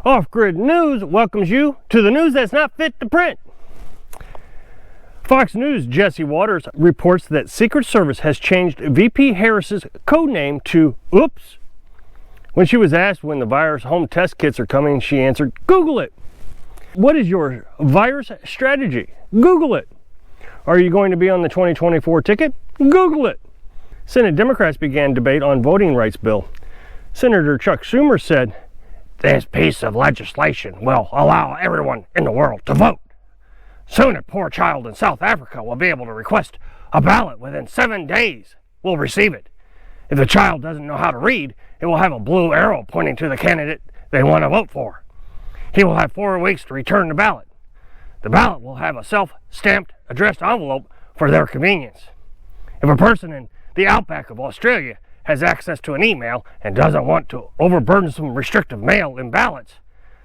Off-Grid News welcomes you to the news that's not fit to print. Fox News' Jesse Waters reports that Secret Service has changed VP Harris's code name to Oops. When she was asked when the virus home test kits are coming, she answered, Google it. What is your virus strategy? Google it. Are you going to be on the 2024 ticket? Google it. Senate Democrats began debate on voting rights bill. Senator Chuck Schumer said, this piece of legislation will allow everyone in the world to vote. Soon a poor child in South Africa will be able to request a ballot within 7 days. We'll receive it. If the child doesn't know how to read, it will have a blue arrow pointing to the candidate they want to vote for. He will have 4 weeks to return the ballot. The ballot will have a self-stamped addressed envelope for their convenience. If a person in the outback of Australia has access to an email and doesn't want to overburden some restrictive mail in ballots,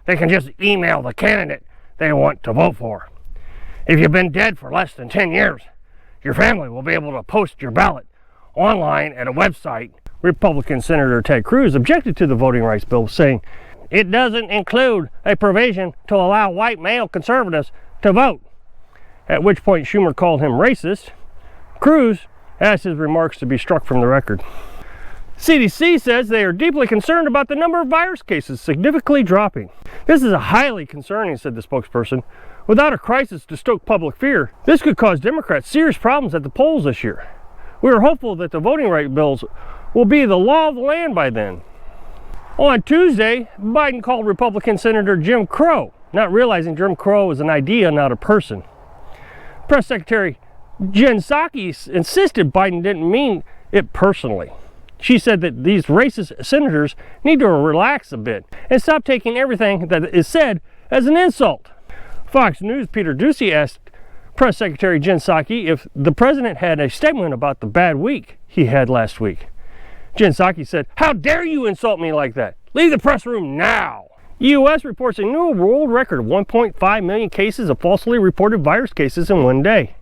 they can just email the candidate they want to vote for. If you've been dead for less than 10 years, your family will be able to post your ballot online at a website. Republican Senator Ted Cruz objected to the voting rights bill, saying it doesn't include a provision to allow white male conservatives to vote, at which point Schumer called him racist. Cruz asked his remarks to be struck from the record. CDC says they are deeply concerned about the number of virus cases significantly dropping. This is highly concerning, said the spokesperson. Without a crisis to stoke public fear, this could cause Democrats serious problems at the polls this year. We are hopeful that the voting rights bills will be the law of the land by then. On Tuesday, Biden called Republican Senator Jim Crow, not realizing Jim Crow is an idea, not a person. Press Secretary Jen Psaki insisted Biden didn't mean it personally. She said that these racist senators need to relax a bit and stop taking everything that is said as an insult. Fox News' Peter Doocy asked Press Secretary Jen Psaki if the president had a statement about the bad week he had last week. Jen Psaki said, how dare you insult me like that? Leave the press room now. U.S. reports a new world record of 1.5 million cases of falsely reported virus cases in one day.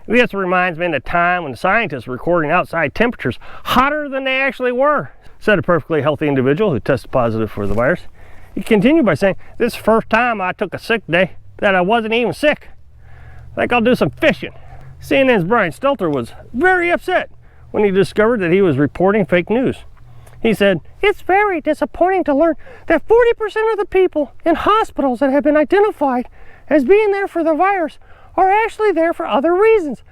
This reminds me of the time when scientists were recording outside temperatures hotter than they actually were, said a perfectly healthy individual who tested positive for the virus. He continued by saying, this is the first time I took a sick day that I wasn't even sick. I think I'll do some fishing. CNN's Brian Stelter was very upset when he discovered that he was reporting fake news. He said, it's very disappointing to learn that 40% of the people in hospitals that have been identified as being there for the virus are actually there for other reasons,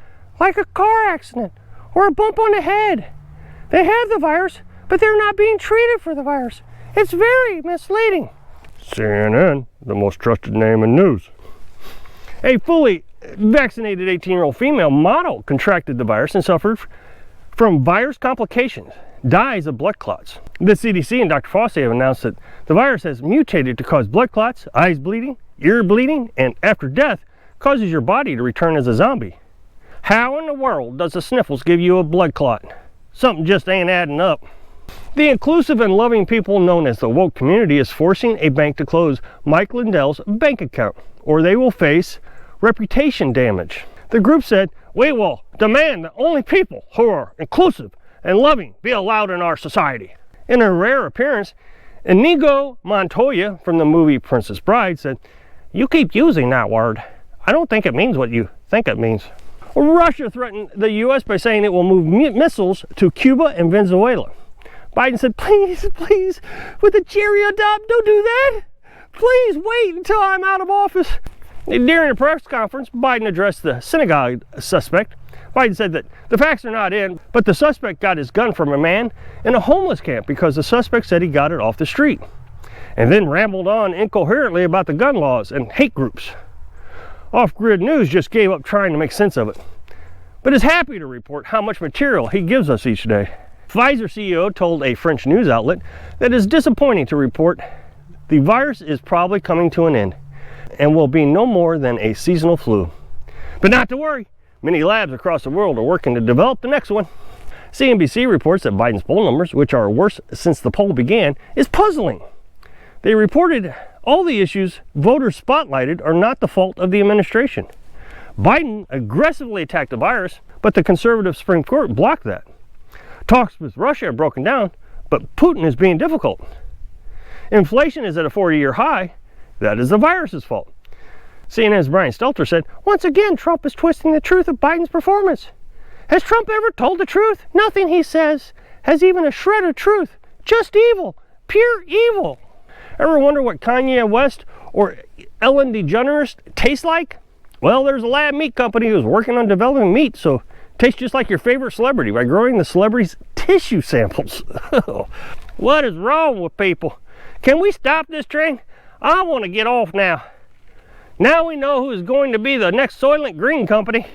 like a car accident or a bump on the head. They have the virus, but they're not being treated for the virus. It's very misleading. CNN, the most trusted name in news. A fully vaccinated 18-year-old female model contracted the virus and suffered from virus complications, dies of blood clots. The CDC and Dr. Fauci have announced that the virus has mutated to cause blood clots, eyes bleeding, ear bleeding, and after death, causes your body to return as a zombie. How in the world does the sniffles give you a blood clot? Something just ain't adding up. The inclusive and loving people known as the woke community is forcing a bank to close Mike Lindell's bank account, or they will face reputation damage. The group said, we will demand that only people who are inclusive and loving be allowed in our society. In a rare appearance, Inigo Montoya from the movie Princess Bride said, you keep using that word. I don't think it means what you think it means. Russia threatened the U.S. by saying it will move missiles to Cuba and Venezuela. Biden said, please, please, with the cheerio dot, don't do that. Please wait until I'm out of office. During a press conference, Biden addressed the synagogue suspect. Biden said that the facts are not in, but the suspect got his gun from a man in a homeless camp because the suspect said he got it off the street, and then rambled on incoherently about the gun laws and hate groups. Off-Grid News just gave up trying to make sense of it, but is happy to report how much material he gives us each day. Pfizer CEO told a French news outlet that it is disappointing to report the virus is probably coming to an end and will be no more than a seasonal flu. But not to worry, many labs across the world are working to develop the next one. CNBC reports that Biden's poll numbers, which are worse since the poll began, is puzzling. They reported all the issues voters spotlighted are not the fault of the administration. Biden aggressively attacked the virus, but the conservative Supreme Court blocked that. Talks with Russia have broken down, but Putin is being difficult. Inflation is at a 40-year high. That is the virus's fault. CNN's Brian Stelter said, once again, Trump is twisting the truth of Biden's performance. Has Trump ever told the truth? Nothing he says has even a shred of truth. Just evil. Pure evil. Ever wonder what Kanye West or Ellen DeGeneres taste like? Well, there's a lab meat company who's working on developing meat so it tastes just like your favorite celebrity by growing the celebrity's tissue samples. What is wrong with people? Can we stop this train? I want to get off now. Now we know who is going to be the next Soylent Green company.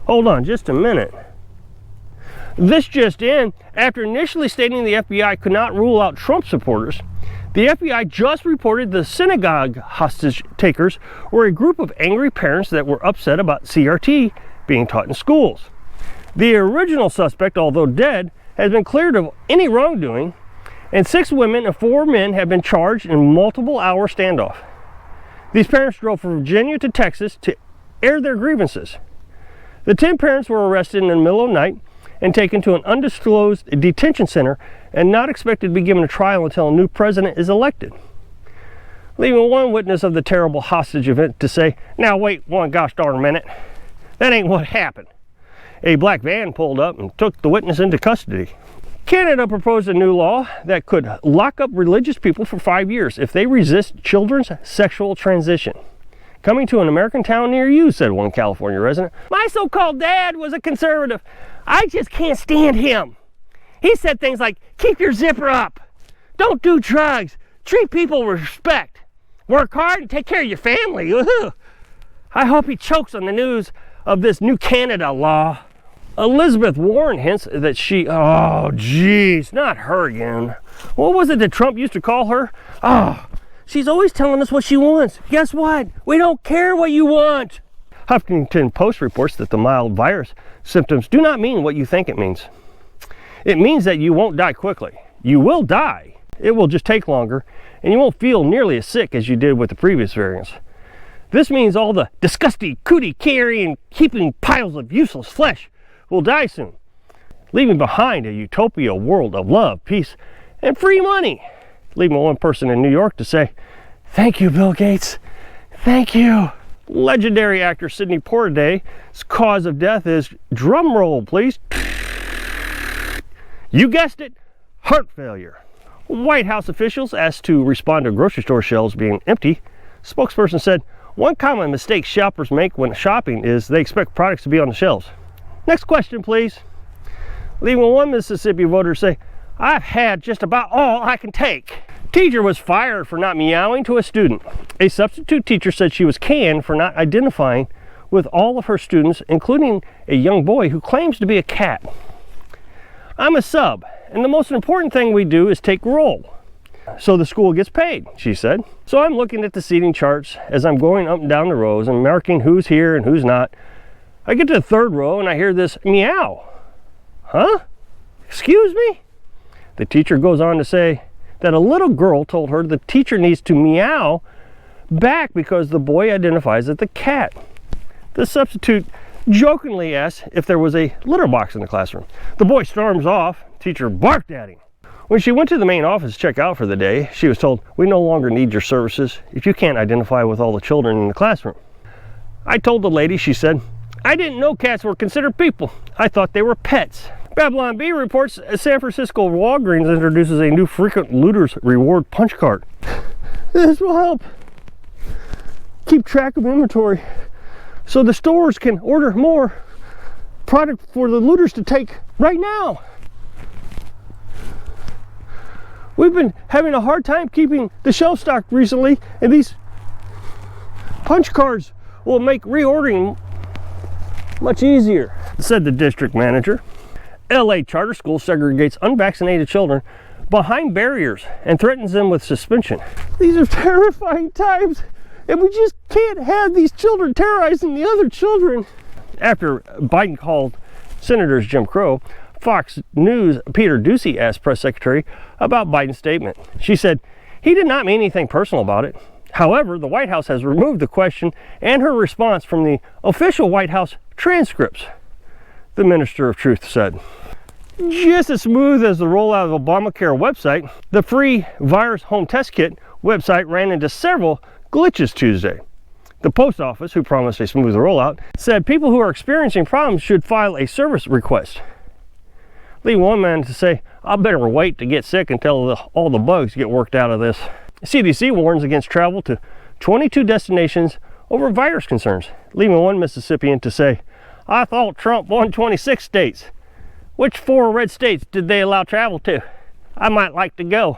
Hold on just a minute. This just in, after initially stating the FBI could not rule out Trump supporters, the FBI just reported the synagogue hostage takers were a group of angry parents that were upset about CRT being taught in schools. The original suspect, although dead, has been cleared of any wrongdoing, and 6 women and 4 men have been charged in multiple-hour standoff. These parents drove from Virginia to Texas to air their grievances. The 10 parents were arrested in the middle of the night and taken to an undisclosed detention center and not expected to be given a trial until a new president is elected. Leaving one witness of the terrible hostage event to say, now wait one gosh darn minute, that ain't what happened. A black van pulled up and took the witness into custody. Canada proposed a new law that could lock up religious people for 5 years if they resist children's sexual transition. Coming to an American town near you, said one California resident. My so-called dad was a conservative. I just can't stand him. He said things like, keep your zipper up. Don't do drugs. Treat people with respect. Work hard and take care of your family. Woo-hoo. I hope he chokes on the news of this new Canada law. Elizabeth Warren hints that she, oh geez, not her again. What was it that Trump used to call her? Oh, she's always telling us what she wants. Guess what? We don't care what you want. Huffington Post reports that the mild virus symptoms do not mean what you think it means. It means that you won't die quickly. You will die. It will just take longer, and you won't feel nearly as sick as you did with the previous variants. This means all the disgusting cootie carrying, keeping piles of useless flesh will die soon, leaving behind a utopia world of love, peace, and free money. Leaving one person in New York to say, thank you, Bill Gates. Thank you. Legendary actor Sidney Poitier's cause of death is, drum roll please, you guessed it, heart failure. White House officials asked to respond to grocery store shelves being empty. Spokesperson said, one common mistake shoppers make when shopping is they expect products to be on the shelves. Next question, please. Leaving one Mississippi voter say, I've had just about all I can take. Teacher was fired for not meowing to a student. A substitute teacher said she was canned for not identifying with all of her students, including a young boy who claims to be a cat. I'm a sub, and the most important thing we do is take roll, so the school gets paid, she said. So I'm looking at the seating charts as I'm going up and down the rows and marking who's here and who's not. I get to the 3rd row and I hear this meow. Huh? Excuse me? The teacher goes on to say that a little girl told her the teacher needs to meow back because the boy identifies as the cat. The substitute jokingly asked if there was a litter box in the classroom. The boy storms off. Teacher barked at him. When she went to the main office to check out for the day, she was told, we no longer need your services if you can't identify with all the children in the classroom. I told the lady, she said, I didn't know cats were considered people. I thought they were pets. Babylon Bee reports San Francisco Walgreens introduces a new frequent looters reward punch card. This will help keep track of inventory so the stores can order more product for the looters to take right now. We've been having a hard time keeping the shelf stocked recently, and these punch cards will make reordering much easier, said the district manager. LA charter school segregates unvaccinated children behind barriers and threatens them with suspension. These are terrifying times, and we just can't have these children terrorizing the other children. After Biden called senators Jim Crow, Fox News' Peter Doocy asked press secretary about Biden's statement. She said, he did not mean anything personal about it. However, the White House has removed the question and her response from the official White House transcripts, the Minister of Truth said. Just as smooth as the rollout of Obamacare website, the free virus home test kit website ran into several glitches Tuesday. The post office, who promised a smooth rollout, said people who are experiencing problems should file a service request. Leaving one man to say, I better wait to get sick until all the bugs get worked out of this. CDC warns against travel to 22 destinations over virus concerns, leaving one Mississippian to say, I thought Trump won 26 states. Which 4 red states did they allow travel to? I might like to go.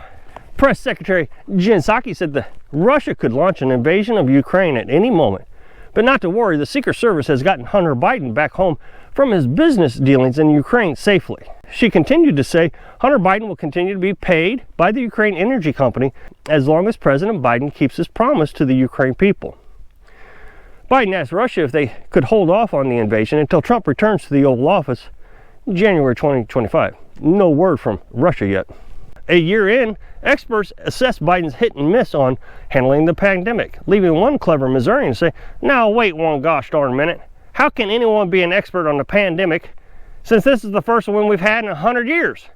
Press Secretary Jen Psaki said that Russia could launch an invasion of Ukraine at any moment. But not to worry, the Secret Service has gotten Hunter Biden back home from his business dealings in Ukraine safely. She continued to say Hunter Biden will continue to be paid by the Ukraine Energy Company as long as President Biden keeps his promise to the Ukraine people. Biden asked Russia if they could hold off on the invasion until Trump returns to the Oval Office in January 2025. No word from Russia yet. A year in, experts assess Biden's hit and miss on handling the pandemic, leaving one clever Missourian to say, now wait one gosh darn minute. How can anyone be an expert on the pandemic since this is the first one we've had in 100 years?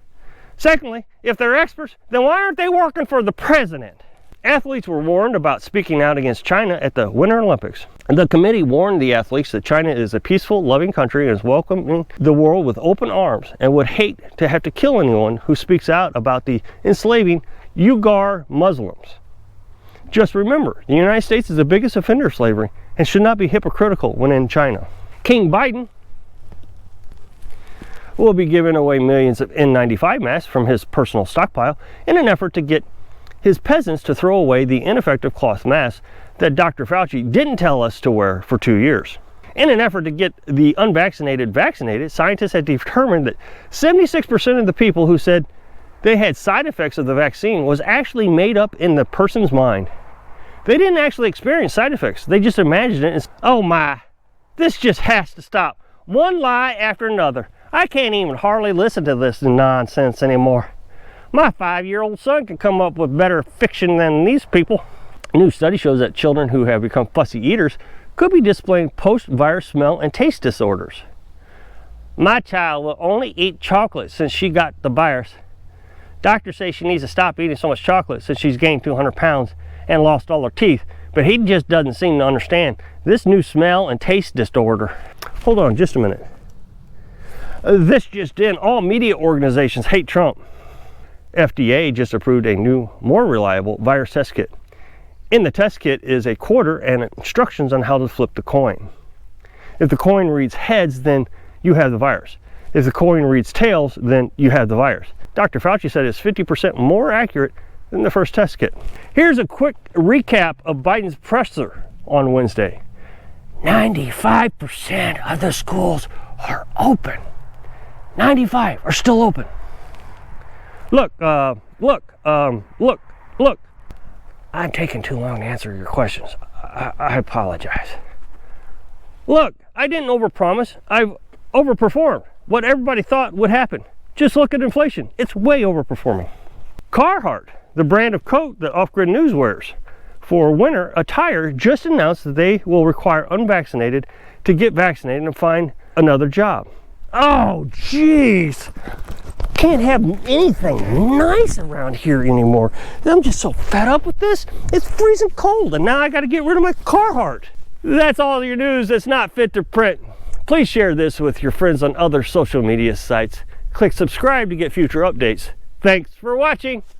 Secondly, if they're experts, then why aren't they working for the president? Athletes were warned about speaking out against China at the Winter Olympics. The committee warned the athletes that China is a peaceful, loving country and is welcoming the world with open arms and would hate to have to kill anyone who speaks out about the enslaving Uyghur Muslims. Just remember, the United States is the biggest offender of slavery and should not be hypocritical when in China. King Biden will be giving away millions of N95 masks from his personal stockpile in an effort to get his peasants to throw away the ineffective cloth masks that Dr. Fauci didn't tell us to wear for 2 years. In an effort to get the unvaccinated vaccinated, scientists have determined that 76% of the people who said they had side effects of the vaccine was actually made up in the person's mind. They didn't actually experience side effects. They just imagined it as, oh my, this just has to stop. One lie after another. I can't even hardly listen to this nonsense anymore. My 5-year-old son can come up with better fiction than these people. A new study shows that children who have become fussy eaters could be displaying post-virus smell and taste disorders. My child will only eat chocolate since she got the virus. Doctors say she needs to stop eating so much chocolate since she's gained 200 pounds and lost all her teeth, but he just doesn't seem to understand this new smell and taste disorder. Hold on just a minute. This just in, all media organizations hate Trump. FDA just approved a new, more reliable virus test kit. In the test kit is a quarter and instructions on how to flip the coin. If the coin reads heads, then you have the virus. If the coin reads tails, then you have the virus. Dr. Fauci said it's 50% more accurate than the first test kit. Here's a quick recap of Biden's presser on Wednesday. 95% of the schools are open. 95 are still open. Look. I'm taking too long to answer your questions. I apologize. Look, I didn't overpromise. I've overperformed what everybody thought would happen. Just look at inflation. It's way overperforming. Carhartt, the brand of coat that Off Grid News wears for winter attire, just announced that they will require unvaccinated to get vaccinated and find another job. Oh, jeez. Can't have anything nice around here anymore. I'm just so fed up with this. It's freezing cold and now I got to get rid of my Carhartt. That's all your news that's not fit to print. Please share this with your friends on other social media sites. Click subscribe to get future updates. Thanks for watching.